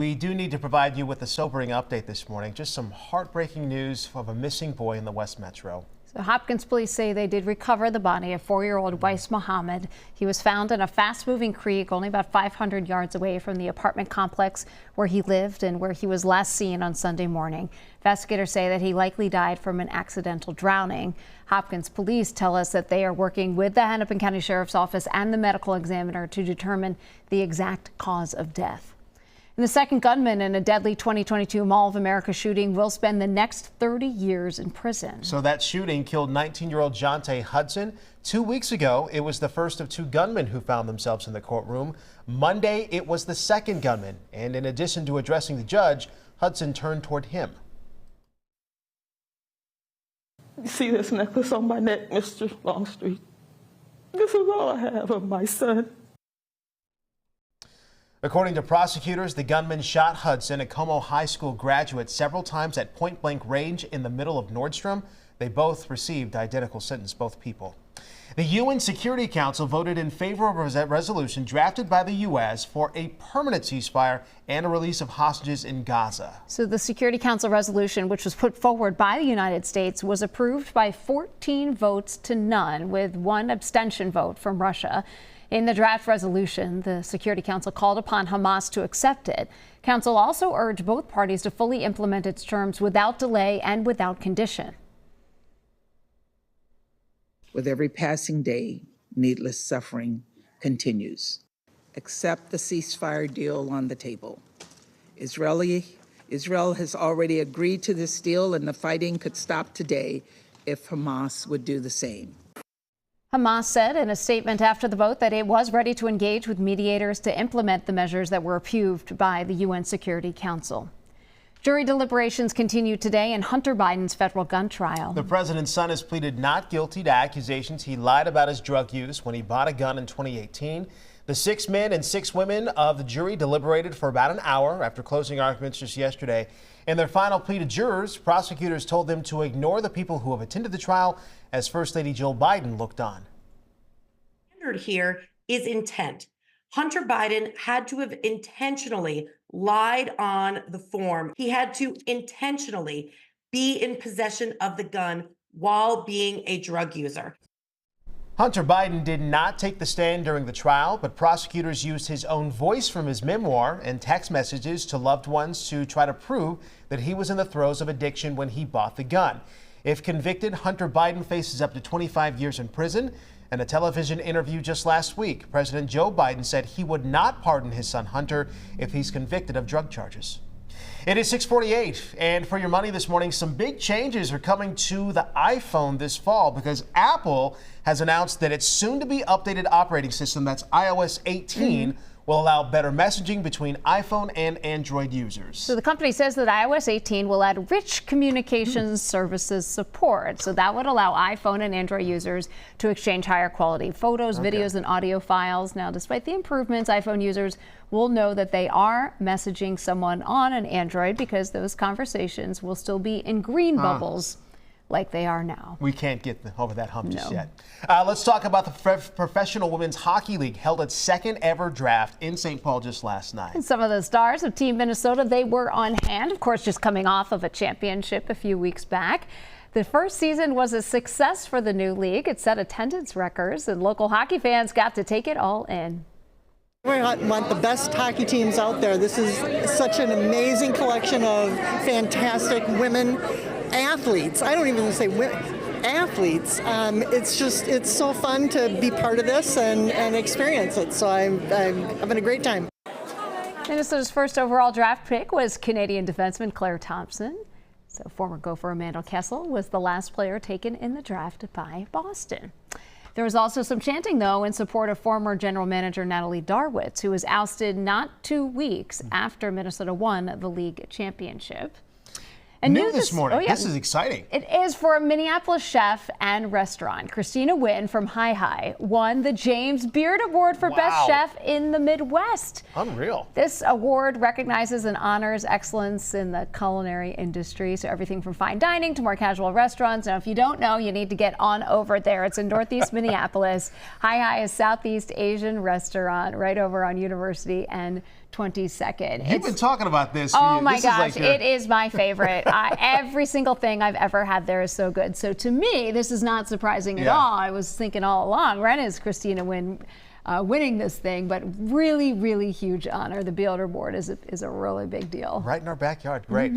We do need to provide you with a sobering update this morning. Just some heartbreaking news of a missing boy in the West Metro. So Hopkins police say they did recover the body of 4-year-old Weiss Muhammad. He was found in a fast-moving creek only about 500 yards away from the apartment complex where he lived and where he was last seen on Sunday morning. Investigators say that he likely died from an accidental drowning. Hopkins police tell us that they are working with the Hennepin County Sheriff's Office and the medical examiner to determine the exact cause of death. And the second gunman in a deadly 2022 Mall of America shooting will spend the next 30 years in prison. So that shooting killed 19-year-old Jonte Hudson. 2 weeks ago, it was the first of two gunmen who found themselves in the courtroom. Monday, it was the second gunman. And in addition to addressing the judge, Hudson turned toward him. You see this necklace on my neck, Mr. Longstreet? This is all I have of my son. According to prosecutors, the gunman shot Hudson, a Como High School graduate, several times at point-blank range in the middle of Nordstrom. They both received identical sentence, both people. The UN Security Council voted in favor of a resolution drafted by the U.S. for a permanent ceasefire and a release of hostages in Gaza. So the Security Council resolution, which was put forward by the United States, was approved by 14 votes to none, with one abstention vote from Russia. In the draft resolution, the Security Council called upon Hamas to accept it. Council also urged both parties to fully implement its terms without delay and without condition. With every passing day, needless suffering continues. Accept the ceasefire deal on the table. Israel has already agreed to this deal, and the fighting could stop today if Hamas would do the same. Hamas said in a statement after the vote that it was ready to engage with mediators to implement the measures that were approved by the UN Security Council. Jury deliberations continue today in Hunter Biden's federal gun trial. The president's son has pleaded not guilty to accusations he lied about his drug use when he bought a gun in 2018. The 6 men and 6 women of the jury deliberated for about an hour after closing arguments just yesterday. In their final plea to jurors, prosecutors told them to ignore the people who have attended the trial as First Lady Jill Biden looked on. The standard here is intent. Hunter Biden had to have intentionally lied on the form. He had to intentionally be in possession of the gun while being a drug user. Hunter Biden did not take the stand during the trial, but prosecutors used his own voice from his memoir and text messages to loved ones to try to prove that he was in the throes of addiction when he bought the gun. If convicted, Hunter Biden faces up to 25 years in prison. In a television interview just last week, President Joe Biden said he would not pardon his son Hunter if he's convicted of drug charges. It is 6:48, and for your money this morning, some big changes are coming to the iPhone this fall because Apple has announced that its soon-to-be updated operating system, that's iOS 18, will allow better messaging between iPhone and Android users. So the company says that iOS 18 will add rich communications services support. So that would allow iPhone and Android users to exchange higher quality photos, videos, and audio files. Now, despite the improvements, iPhone users will know that they are messaging someone on an Android because those conversations will still be in green bubbles like they are now. We can't get over that hump just yet. Let's talk about the Professional Women's Hockey League held its second ever draft in St. Paul just last night. And some of the stars of Team Minnesota, they were on hand, of course, just coming off of a championship a few weeks back. The first season was a success for the new league. It set attendance records, and local hockey fans got to take it all in. We want the best hockey teams out there. This is such an amazing collection of fantastic women athletes. I don't even say women, athletes. It's so fun to be part of this and experience it. So I'm having a great time. Minnesota's first overall draft pick was Canadian defenseman Claire Thompson. So former Gopher Amanda Kessel was the last player taken in the draft by Boston. There was also some chanting, though, in support of former general manager Natalie Darwitz, who was ousted not 2 weeks after Minnesota won the league championship. And New this morning. This is exciting. It is for a Minneapolis chef and restaurant. Christina Wynn from Hi Hi won the James Beard Award for Best Chef in the Midwest. Unreal. This award recognizes and honors excellence in the culinary industry. So everything from fine dining to more casual restaurants. Now, if you don't know, you need to get on over there. It's in Northeast Minneapolis. Hi Hi is Southeast Asian restaurant right over on University and 22nd. You've been talking about this. Oh my This gosh, is like it is my favorite. Every single thing I've ever had there is so good. So to me, this is not surprising at all. I was thinking all along, when is Christina winning this thing? But really, really huge honor. The Beater Board is a really big deal. right in our backyard. Great.